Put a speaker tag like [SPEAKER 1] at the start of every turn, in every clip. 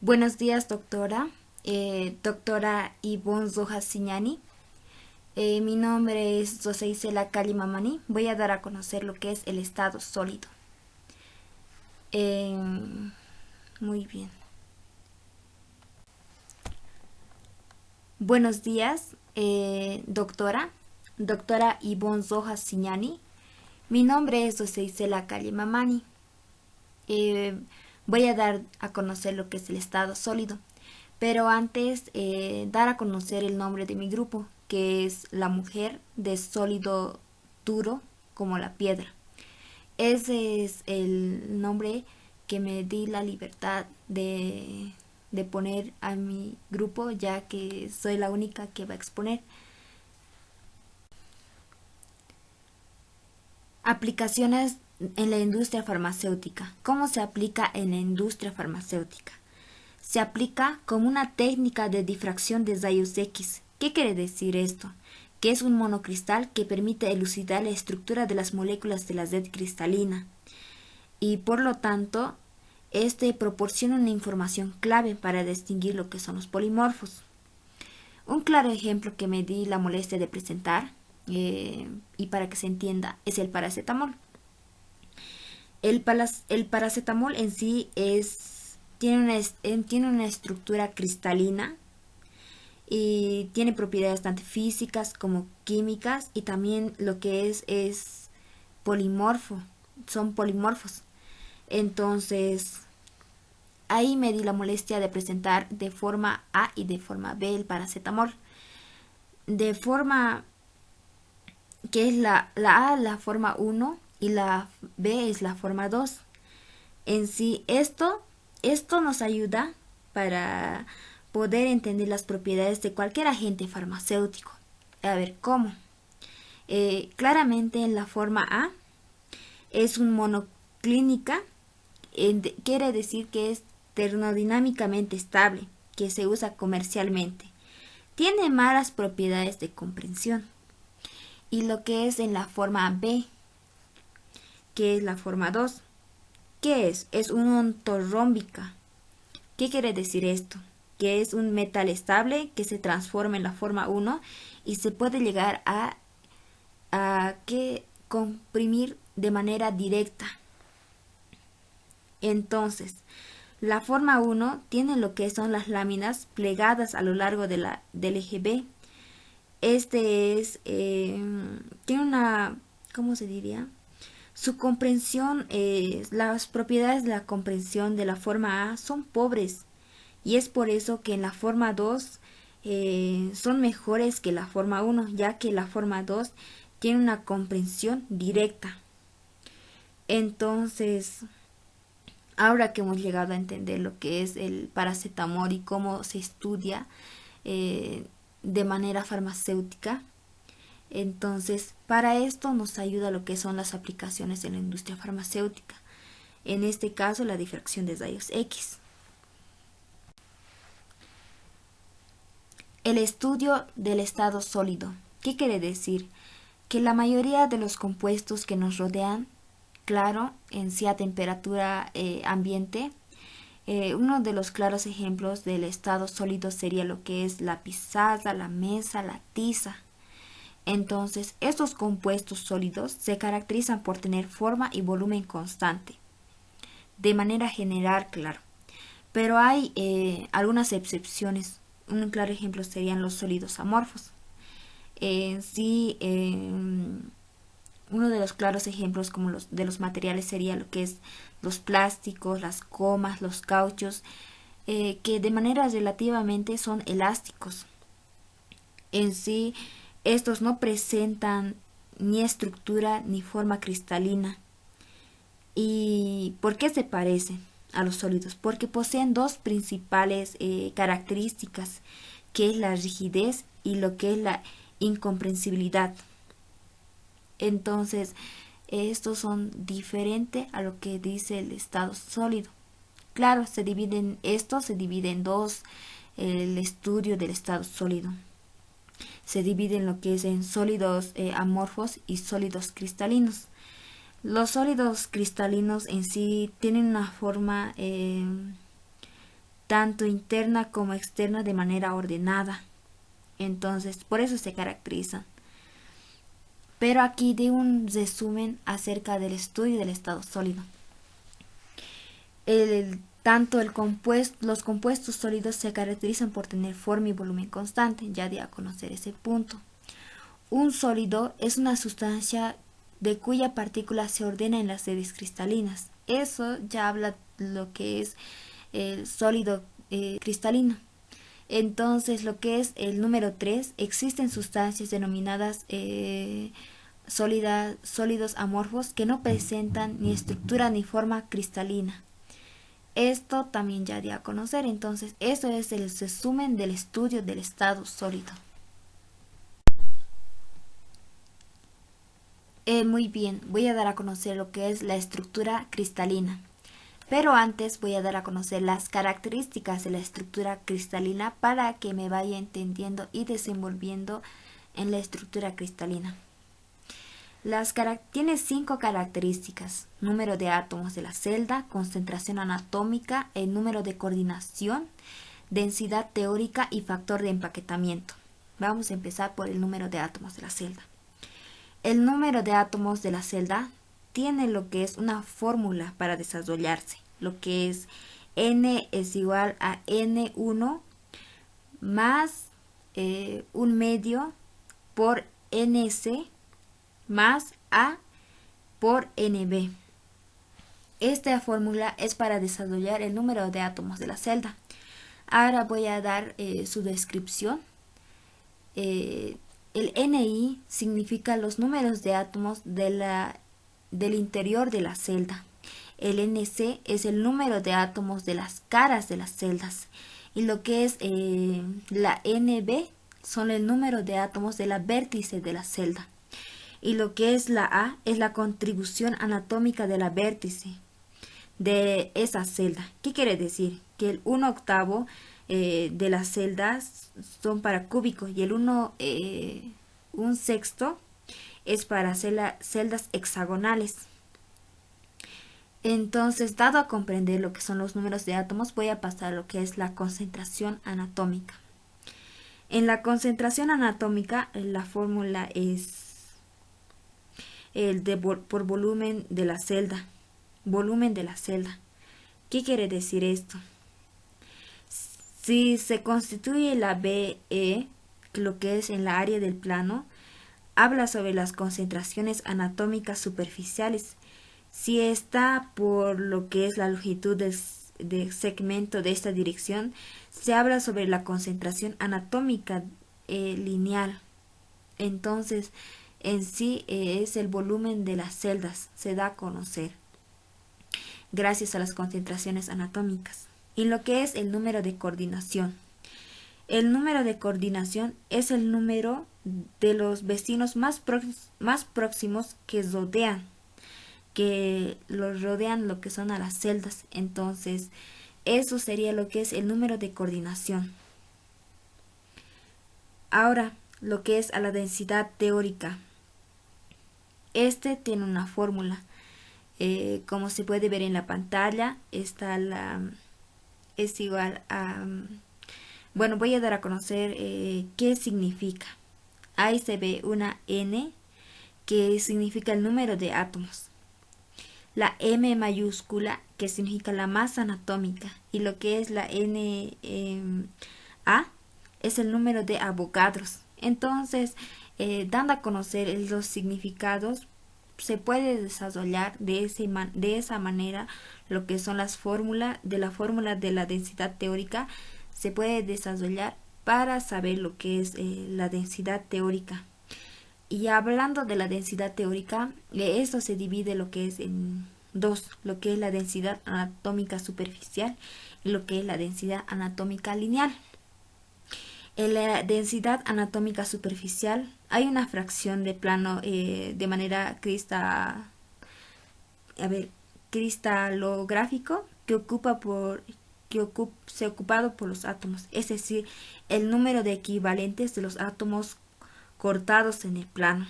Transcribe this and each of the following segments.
[SPEAKER 1] Buenos días, doctora. Doctora Ivonne Rojas Siñani. Mi nombre es José Isela Mamani. Voy a dar a conocer lo que es el estado sólido. Eh, Muy bien. Buenos días, doctora. Doctora Ivonne Rojas Siñani. Mi nombre es José Isela Mamani. Eh, Voy a dar a conocer lo que es el estado sólido. Pero antes, dar a conocer el nombre de mi grupo, que es la mujer de sólido duro como la piedra. Ese es el nombre que me di la libertad de poner a mi grupo, ya que soy la única que va a exponer. Aplicaciones en la industria farmacéutica. ¿Cómo se aplica en la industria farmacéutica? Se aplica como una técnica de difracción de rayos X. ¿Qué quiere decir esto? Que es un monocristal que permite elucidar la estructura de las moléculas de la red cristalina y por lo tanto este proporciona una información clave para distinguir lo que son los polimorfos. Un claro ejemplo que me di la molestia de presentar y para que se entienda es el paracetamol. El paracetamol en sí tiene una estructura cristalina y tiene propiedades tanto físicas como químicas y también lo que es polimorfo, son polimorfos. Entonces, ahí me di la molestia de presentar de forma A y de forma B el paracetamol. De forma que es la A, la forma 1 y la B es la forma 2. En sí, esto nos ayuda para poder entender las propiedades de cualquier agente farmacéutico. A ver, ¿cómo? Claramente en la forma A es un monoclínica, quiere decir que es termodinámicamente estable, que se usa comercialmente. Tiene malas propiedades de comprensión. Y lo que es en la forma B, que es la forma 2, ¿qué es? Es una ortorrómbica. ¿Qué quiere decir esto? Que es un metal estable que se transforma en la forma 1 y se puede llegar a que comprimir de manera directa. Entonces, la forma 1 tiene lo que son las láminas plegadas a lo largo del eje B. Tiene una, ¿cómo se diría? Su comprensión, las propiedades de la comprensión de la forma A son pobres y es por eso que en la forma 2 son mejores que la forma 1, ya que la forma 2 tiene una comprensión directa. Entonces, ahora que hemos llegado a entender lo que es el paracetamol y cómo se estudia de manera farmacéutica, entonces para esto nos ayuda lo que son las aplicaciones en la industria farmacéutica. En este caso, la difracción de rayos X. El estudio del estado sólido. ¿Qué quiere decir? Que la mayoría de los compuestos que nos rodean, claro, en sí a temperatura ambiente, uno de los claros ejemplos del estado sólido sería lo que es la pizarra, la mesa, la tiza. Entonces, estos compuestos sólidos se caracterizan por tener forma y volumen constante. De manera general, claro. Pero hay algunas excepciones. Un claro ejemplo serían los sólidos amorfos. Sí, uno de los claros ejemplos como los de los materiales sería lo que es los plásticos, las gomas, los cauchos, que de manera relativamente son elásticos. En sí, estos no presentan ni estructura ni forma cristalina. ¿Y por qué se parecen a los sólidos? Porque poseen dos principales características, que es la rigidez y lo que es la incomprensibilidad. Entonces, estos son diferentes a lo que dice el estado sólido. Claro, se divide en dos, el estudio del estado sólido. Se divide en lo que es en sólidos amorfos y sólidos cristalinos. Los sólidos cristalinos en sí tienen una forma tanto interna como externa de manera ordenada. Entonces, por eso se caracterizan. Pero aquí de un resumen acerca del estudio del estado sólido. Los compuestos sólidos se caracterizan por tener forma y volumen constante, ya di a conocer ese punto. Un sólido es una sustancia de cuya partícula se ordena en las sedes cristalinas. Eso ya habla lo que es el sólido cristalino. Entonces, lo que es el número 3, existen sustancias denominadas sólidos amorfos que no presentan ni estructura ni forma cristalina. Esto también ya di a conocer. Entonces, eso es el resumen del estudio del estado sólido. Muy bien, voy a dar a conocer lo que es la estructura cristalina. Pero antes voy a dar a conocer las características de la estructura cristalina para que me vaya entendiendo y desenvolviendo en la estructura cristalina. Tiene 5 características: número de átomos de la celda, concentración anatómica, el número de coordinación, densidad teórica y factor de empaquetamiento. Vamos a empezar por el número de átomos de la celda. El número de átomos de la celda tiene lo que es una fórmula para desarrollarse, lo que es N es igual a N1 más 1/2 por NC más A por NB. Esta fórmula es para desarrollar el número de átomos de la celda. Ahora voy a dar su descripción. El NI significa los números de átomos del interior de la celda. El NC es el número de átomos de las caras de las celdas. Y lo que es la NB son el número de átomos de la vértice de la celda. Y lo que es la A es la contribución anatómica de la vértice de esa celda. ¿Qué quiere decir? Que el 1/8 de las celdas son para cúbico y el 1/6 es para celdas hexagonales. Entonces, dado a comprender lo que son los números de átomos, voy a pasar a lo que es la concentración anatómica. En la concentración anatómica, la fórmula es por volumen de la celda. Volumen de la celda. ¿Qué quiere decir esto? Si se constituye la BE, lo que es en la área del plano, habla sobre las concentraciones anatómicas superficiales. Si está por lo que es la longitud de segmento de esta dirección, se habla sobre la concentración anatómica lineal. Entonces, en sí es el volumen de las celdas, se da a conocer gracias a las concentraciones anatómicas. Y lo que es el número de coordinación. El número de coordinación es el número de los vecinos más próximos que los rodean lo que son a las celdas. Entonces, eso sería lo que es el número de coordinación. Ahora, lo que es a la densidad teórica. Este tiene una fórmula. Como se puede ver en la pantalla, es igual a... Bueno, voy a dar a conocer qué significa. Ahí se ve una N, que significa el número de átomos. La M mayúscula, que significa la masa anatómica. Y lo que es la A, es el número de Avogadros. Entonces, dando a conocer los significados, se puede desarrollar de esa manera lo que son las fórmulas de la densidad teórica. Se puede desarrollar para saber lo que es la densidad teórica. Y hablando de la densidad teórica, esto se divide lo que es en dos, lo que es la densidad anatómica superficial y lo que es la densidad anatómica lineal. En la densidad anatómica superficial hay una fracción de plano de manera cristalográfico que se ha ocupado por los átomos, es decir, el número de equivalentes de los átomos cortados en el plano.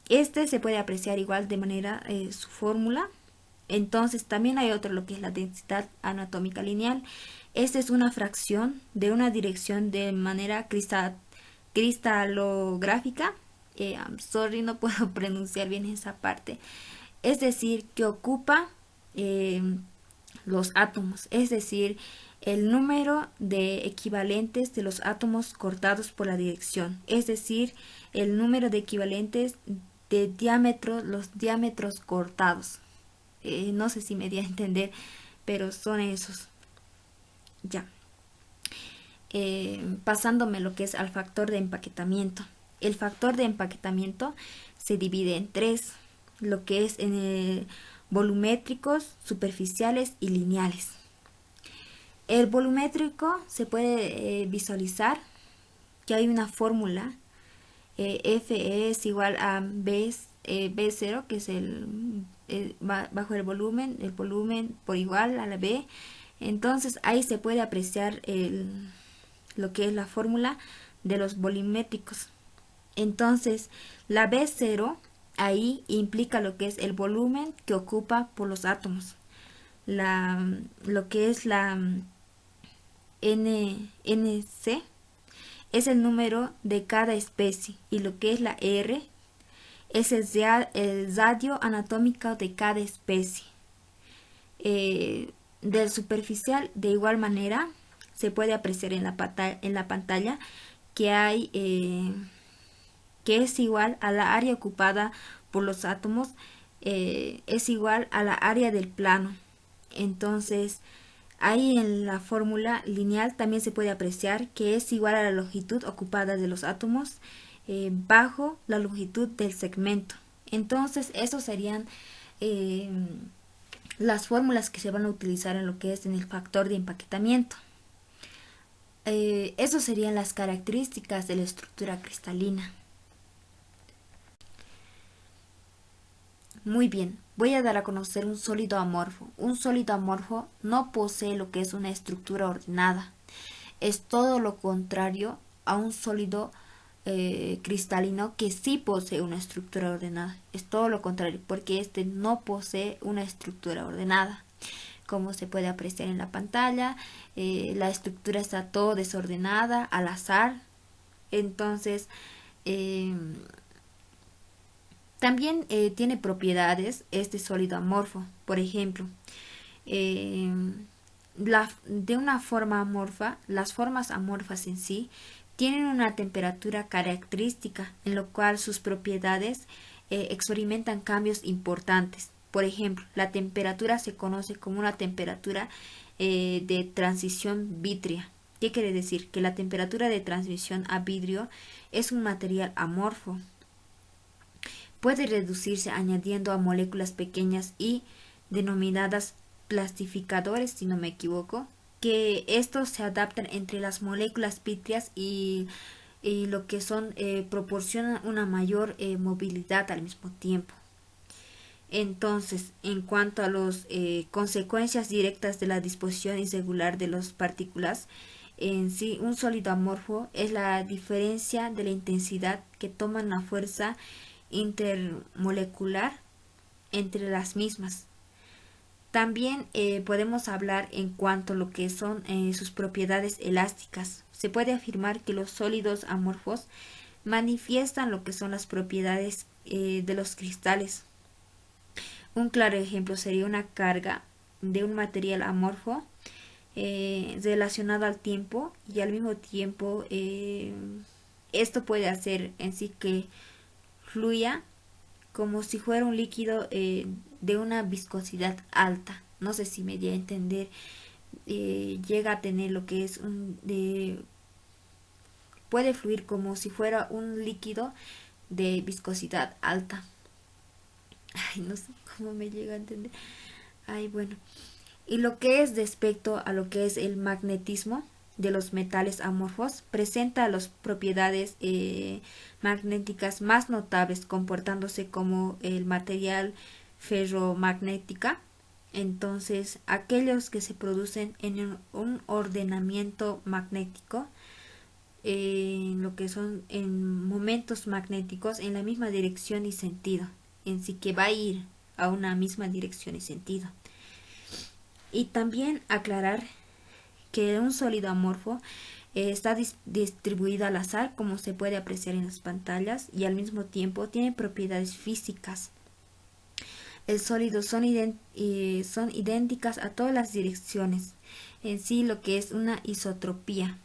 [SPEAKER 1] Este se puede apreciar igual de manera su fórmula Entonces también hay otro, lo que es la densidad anatómica lineal. Esta es una fracción de una dirección de manera cristalográfica. Sorry, no puedo pronunciar bien esa parte. Es decir, que ocupa los átomos, es decir, el número de equivalentes de los átomos cortados por la dirección, es decir, el número de equivalentes de diámetro, los diámetros cortados. No sé si me di a entender, pero son esos. Ya. Pasándome lo que es al factor de empaquetamiento. El factor de empaquetamiento se divide en tres, lo que es en volumétricos, superficiales y lineales. El volumétrico se puede visualizar que hay una fórmula, F es igual a B0, que es bajo el volumen por igual a la B. Entonces ahí se puede apreciar lo que es la fórmula de los volumétricos. Entonces la B0 ahí implica lo que es el volumen que ocupa por los átomos. Lo que es la NC es el número de cada especie, y lo que es la R es el radio anatómico de cada especie. Del superficial, de igual manera, se puede apreciar en la pantalla que hay que es igual a la área ocupada por los átomos, es igual a la área del plano. Entonces, ahí en la fórmula lineal también se puede apreciar que es igual a la longitud ocupada de los átomos bajo la longitud del segmento. Entonces, esos serían las fórmulas que se van a utilizar en lo que es en el factor de empaquetamiento. Esas serían las características de la estructura cristalina. Muy bien, voy a dar a conocer un sólido amorfo. Un sólido amorfo no posee lo que es una estructura ordenada. Es todo lo contrario a un sólido cristalino que sí posee una estructura ordenada. Es todo lo contrario, porque este no posee una estructura ordenada. Como se puede apreciar en la pantalla, la estructura está todo desordenada, al azar. Entonces, también tiene propiedades este sólido amorfo. Por ejemplo, de una forma amorfa, las formas amorfas en sí tienen una temperatura característica, en lo cual sus propiedades experimentan cambios importantes. Por ejemplo, la temperatura se conoce como una temperatura de transición vítrea. ¿Qué quiere decir? Que la temperatura de transición a vidrio es un material amorfo. Puede reducirse añadiendo a moléculas pequeñas y denominadas plastificadores, si no me equivoco, que estos se adaptan entre las moléculas vítreas y lo que son proporcionan una mayor movilidad al mismo tiempo. Entonces, en cuanto a las consecuencias directas de la disposición irregular de las partículas, en sí, un sólido amorfo es la diferencia de la intensidad que toman la fuerza intermolecular entre las mismas. También podemos hablar en cuanto a lo que son sus propiedades elásticas. Se puede afirmar que los sólidos amorfos manifiestan lo que son las propiedades de los cristales. Un claro ejemplo sería una carga de un material amorfo relacionado al tiempo, y al mismo tiempo esto puede hacer en sí que fluya como si fuera un líquido de una viscosidad alta. No sé si me di a entender. Llega a tener lo que es puede fluir como si fuera un líquido de viscosidad alta. Ay, no sé cómo me llega a entender. Ay, bueno. Y lo que es respecto a lo que es el magnetismo de los metales amorfos, presenta las propiedades magnéticas más notables, comportándose como el material ferromagnética. Entonces, aquellos que se producen en un ordenamiento magnético, lo que son en momentos magnéticos en la misma dirección y sentido, en sí que va a ir a una misma dirección y sentido. Y también aclarar que un sólido amorfo está distribuido al azar, como se puede apreciar en las pantallas, y al mismo tiempo tiene propiedades físicas. El sólido son idénticas a todas las direcciones, en sí lo que es una isotropía.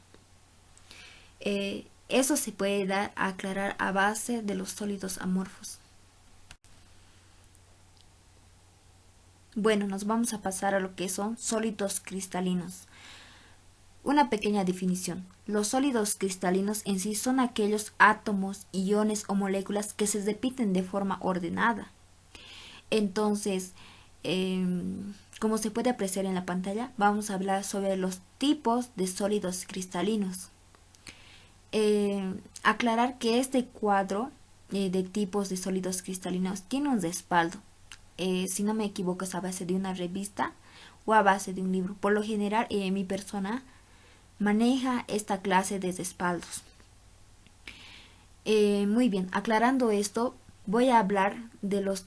[SPEAKER 1] Eso se puede dar a aclarar a base de los sólidos amorfos. Bueno, nos vamos a pasar a lo que son sólidos cristalinos. Una pequeña definición. Los sólidos cristalinos en sí son aquellos átomos, iones o moléculas que se repiten de forma ordenada. Entonces, como se puede apreciar en la pantalla, vamos a hablar sobre los tipos de sólidos cristalinos. Aclarar que este cuadro de tipos de sólidos cristalinos tiene un respaldo. Si no me equivoco, es a base de una revista o a base de un libro. Por lo general, mi persona maneja esta clase de respaldos. Muy bien, aclarando esto, voy a hablar de los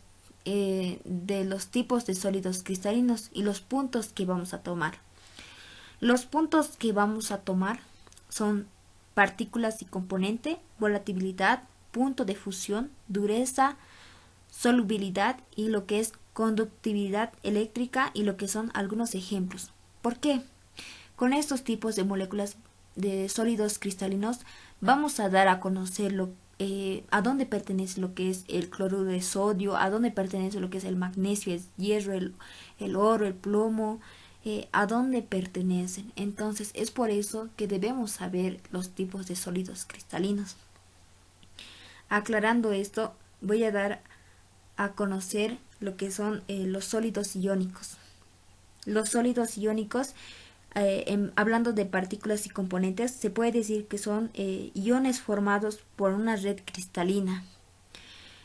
[SPEAKER 1] tipos de sólidos cristalinos y los puntos que vamos a tomar. Los puntos que vamos a tomar son partículas y componente, volatilidad, punto de fusión, dureza, solubilidad y lo que es conductividad eléctrica y lo que son algunos ejemplos. ¿Por qué? Con estos tipos de moléculas de sólidos cristalinos vamos a dar a conocer a dónde pertenece lo que es el cloruro de sodio, a dónde pertenece lo que es el magnesio, el hierro, el oro, el plomo, a dónde pertenecen. Entonces es por eso que debemos saber los tipos de sólidos cristalinos. Aclarando esto, voy a dar a conocer lo que son los sólidos iónicos. Los sólidos iónicos, hablando de partículas y componentes, se puede decir que son iones formados por una red cristalina.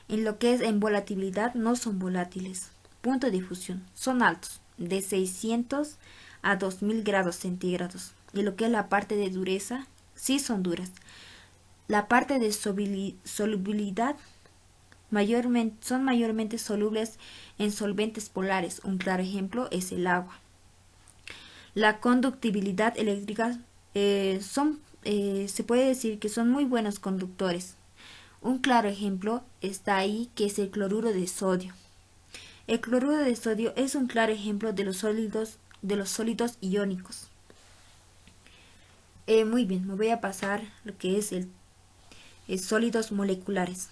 [SPEAKER 1] En lo que es en volatilidad, no son volátiles. Punto de fusión, son altos, de 600 a 2000 grados centígrados. Y lo que es la parte de dureza, sí son duras. La parte de solubilidad son mayormente solubles en solventes polares. Un claro ejemplo es el agua. La conductibilidad eléctrica se puede decir que son muy buenos conductores. Un claro ejemplo está ahí, que es el cloruro de sodio. El cloruro de sodio es un claro ejemplo de los sólidos iónicos. Muy bien, me voy a pasar lo que es el sólidos moleculares.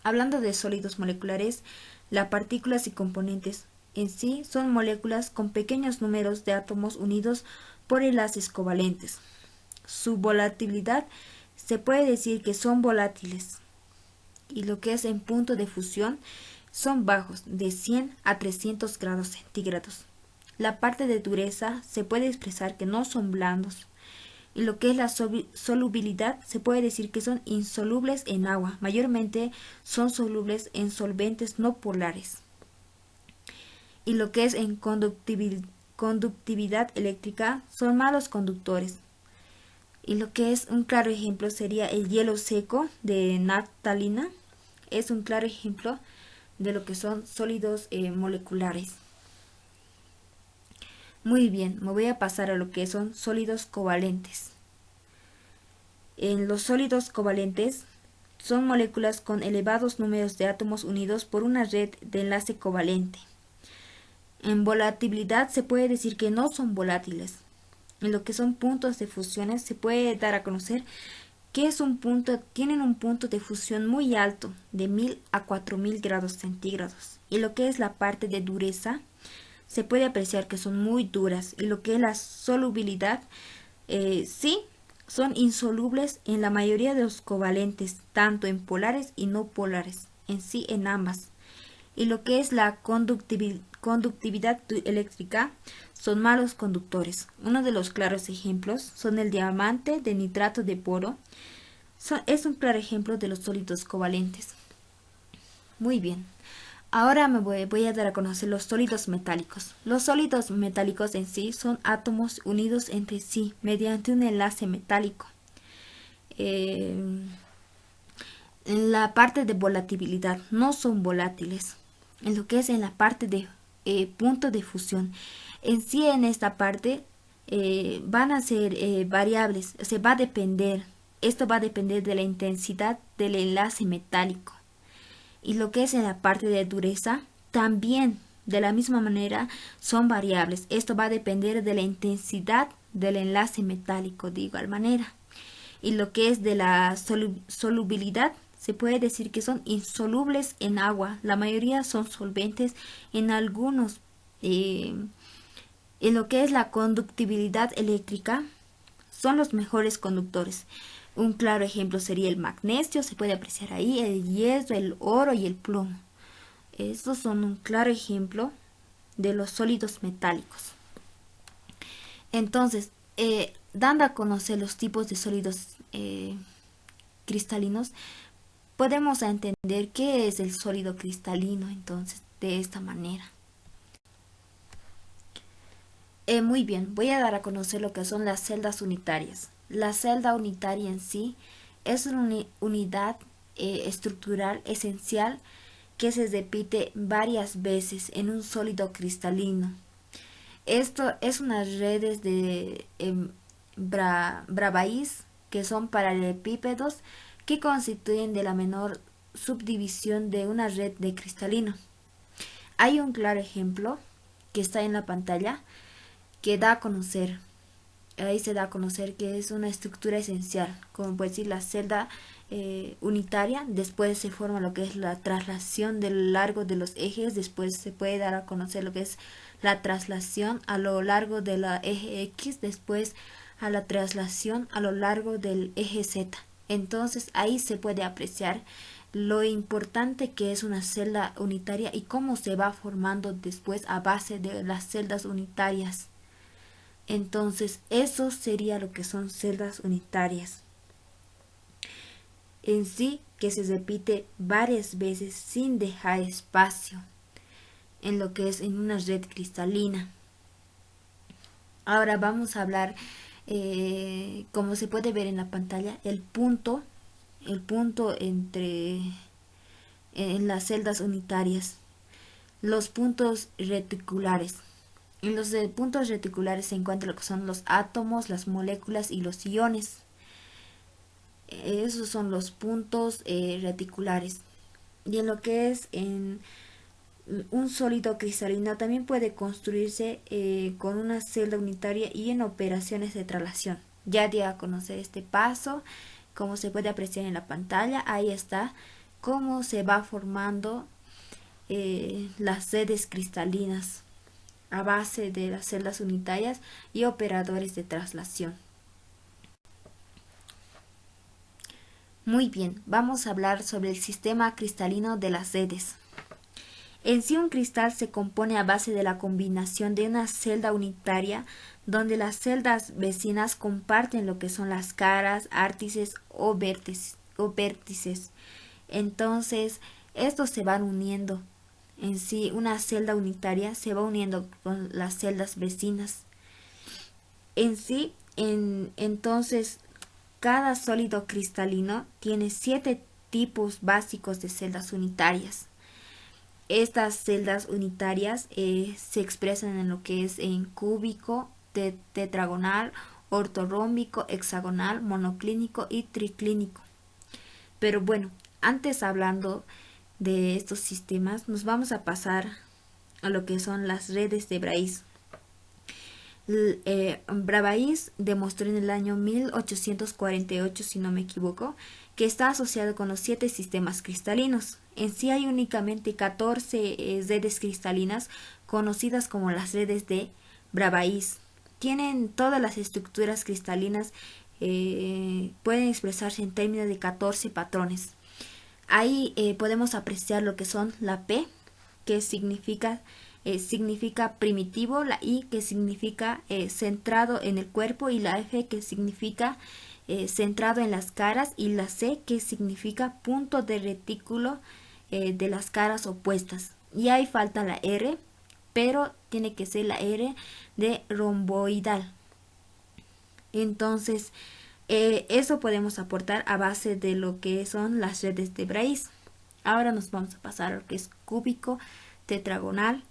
[SPEAKER 1] Hablando de sólidos moleculares, las partículas y componentes en sí son moléculas con pequeños números de átomos unidos por enlaces covalentes. Su volatilidad se puede decir que son volátiles, y lo que es en punto de fusión son bajos, de 100 a 300 grados centígrados. La parte de dureza se puede expresar que no son blandos, y lo que es la solubilidad se puede decir que son insolubles en agua, mayormente son solubles en solventes no polares. Y lo que es en conductividad eléctrica son malos conductores. Y lo que es un claro ejemplo sería el hielo seco de naftalina. Es un claro ejemplo de lo que son sólidos moleculares. Muy bien, me voy a pasar a lo que son sólidos covalentes. En los sólidos covalentes son moléculas con elevados números de átomos unidos por una red de enlace covalente. En volatilidad se puede decir que no son volátiles. En lo que son puntos de fusiones se puede dar a conocer que tienen un punto de fusión muy alto, de 1000 a 4000 grados centígrados. Y lo que es la parte de dureza se puede apreciar que son muy duras. Y lo que es la solubilidad, sí, son insolubles en la mayoría de los covalentes, tanto en polares y no polares, en sí en ambas. Y lo que es la conductividad eléctrica son malos conductores. Uno de los claros ejemplos son el diamante de nitrato de boro. Es un claro ejemplo de los sólidos covalentes. Muy bien. Ahora voy a dar a conocer los sólidos metálicos. Los sólidos metálicos en sí son átomos unidos entre sí mediante un enlace metálico. En la parte de volatilidad no son volátiles. en lo que es en la parte de punto de fusión. En sí, en esta parte van a ser variables, se va a depender, esto va a depender de la intensidad del enlace metálico. Y lo que es en la parte de dureza, también de la misma manera son variables. Esto va a depender de la intensidad del enlace metálico de igual manera. Y lo que es de la solubilidad, se puede decir que son insolubles en agua. La mayoría son solventes en algunos. En lo que es la conductibilidad eléctrica, son los mejores conductores. Un claro ejemplo sería el magnesio, se puede apreciar ahí, el hierro, el oro y el plomo. Estos son un claro ejemplo de los sólidos metálicos. Entonces, dando a conocer los tipos de sólidos cristalinos, podemos entender qué es el sólido cristalino, entonces, de esta manera. Muy bien, voy a dar a conocer lo que son las celdas unitarias. La celda unitaria en sí es una unidad estructural esencial que se repite varias veces en un sólido cristalino. Esto es unas redes de Bravais que son paralelepípedos que constituyen de la menor subdivisión de una red de cristalino. Hay un claro ejemplo que está en la pantalla que da a conocer, ahí se da a conocer que es una estructura esencial, como puede decir la celda unitaria. Después se forma lo que es la traslación del largo de los ejes, después se puede dar a conocer lo que es la traslación a lo largo del eje X, después a la traslación a lo largo del eje Z. Entonces ahí se puede apreciar lo importante que es una celda unitaria y cómo se va formando después a base de las celdas unitarias. Entonces, eso sería lo que son celdas unitarias. En sí, que se repite varias veces sin dejar espacio en lo que es en una red cristalina. Ahora vamos a hablar, como se puede ver en la pantalla, el punto entre en las celdas unitarias, los puntos reticulares. En los puntos reticulares se encuentran lo que son los átomos, las moléculas y los iones. Esos son los puntos reticulares. Y en lo que es en un sólido cristalino también puede construirse con una celda unitaria y en operaciones de traslación. Ya di a conocer este paso, como se puede apreciar en la pantalla, ahí está cómo se va formando las redes cristalinas a base de las celdas unitarias y operadores de traslación. Muy bien, vamos a hablar sobre el sistema cristalino de las redes. En sí, un cristal se compone a base de la combinación de una celda unitaria donde las celdas vecinas comparten lo que son las caras, ártices o vértices. Entonces, estos se van uniendo. En sí, una celda unitaria se va uniendo con las celdas vecinas. En sí, entonces, cada sólido cristalino tiene 7 tipos básicos de celdas unitarias. Estas celdas unitarias se expresan en lo que es en cúbico, tetragonal, ortorrómbico, hexagonal, monoclínico y triclínico. Pero bueno, antes hablando de estos sistemas, nos vamos a pasar a lo que son las redes de Bravais. Bravais demostró en el año 1848, si no me equivoco, que está asociado con los 7 sistemas cristalinos. En sí hay únicamente 14 redes cristalinas conocidas como las redes de Bravais. Tienen todas las estructuras cristalinas, pueden expresarse en términos de 14 patrones. Ahí podemos apreciar lo que son la P, que significa primitivo, la I que significa centrado en el cuerpo y la F que significa centrado en las caras y la C que significa punto de retículo de las caras opuestas. Y ahí falta la R, pero tiene que ser la R de romboidal. Entonces, eso podemos aportar a base de lo que son las redes de Bravais. Ahora nos vamos a pasar a lo que es cúbico, tetragonal.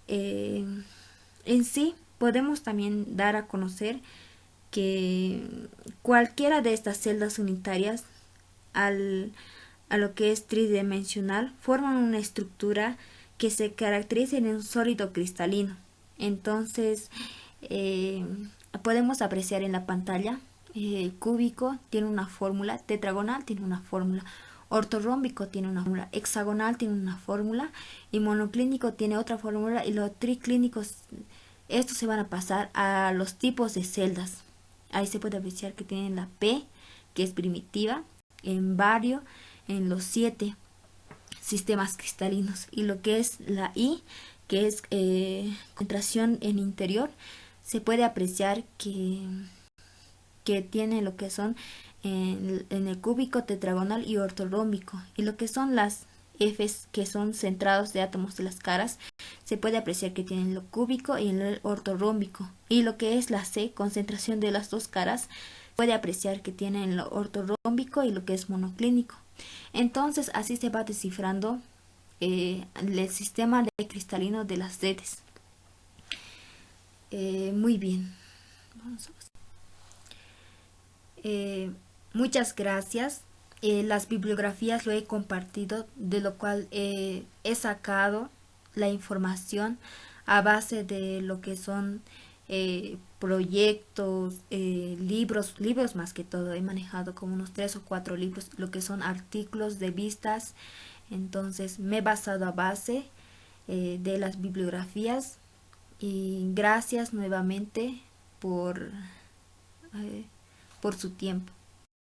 [SPEAKER 1] En sí, podemos también dar a conocer que cualquiera de estas celdas unitarias a lo que es tridimensional forman una estructura que se caracteriza en un sólido cristalino. Entonces, podemos apreciar en la pantalla, cúbico tiene una fórmula, tetragonal tiene una fórmula, ortorrómbico tiene una fórmula, hexagonal tiene una fórmula y monoclínico tiene otra fórmula, y los triclínicos, estos se van a pasar a los tipos de celdas. Ahí se puede apreciar que tienen la P, que es primitiva, en bario, en los 7 sistemas cristalinos, y lo que es la I, que es concentración en interior, se puede apreciar que tiene lo que son en el cúbico, tetragonal y ortorrómbico, y lo que son las Fs, que son centrados de átomos de las caras, se puede apreciar que tienen lo cúbico y el ortorrómbico, y lo que es la C, concentración de las dos caras, puede apreciar que tienen lo ortorrómbico y lo que es monoclínico. Entonces así se va descifrando el sistema de cristalino de las redes. Muy bien. Vamos a muchas gracias. Las bibliografías lo he compartido, de lo cual he sacado la información a base de lo que son proyectos, libros más que todo. He manejado como unos 3 o 4 libros, lo que son artículos de vistas. Entonces me he basado a base de las bibliografías, y gracias nuevamente por, por su tiempo.